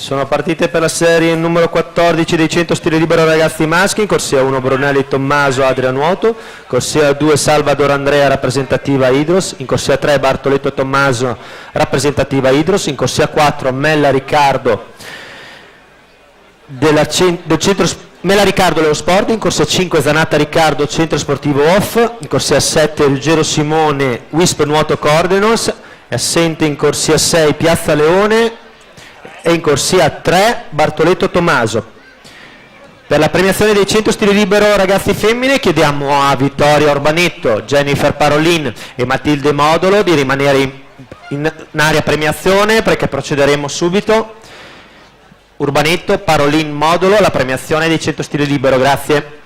Sono partite per la serie numero 14 dei 100 stile libero ragazzi maschi, in corsia 1 Brunelli Tommaso Adria Nuoto, corsia 2 Salvador Andrea rappresentativa Idros, in corsia 3 Bartoletto Tommaso rappresentativa Idros, in corsia 4 Mella Riccardo del centro Mela Riccardo dello Sport, in corsia 5 Zanatta Riccardo Centro Sportivo Off, in corsia 7 Ruggero Simone Wisp Nuoto Cordenos, è assente in corsia 6 Piazza Leone e in corsia 3 Bartoletto Tommaso. Per la premiazione dei 100 stili libero ragazzi femmine chiediamo a Vittoria Orbanetto, Jennifer Parolin e Matilde Modolo di rimanere in area premiazione perché procederemo subito. Urbanetto, Parolin, Modolo, la premiazione dei 100 stili libero, grazie.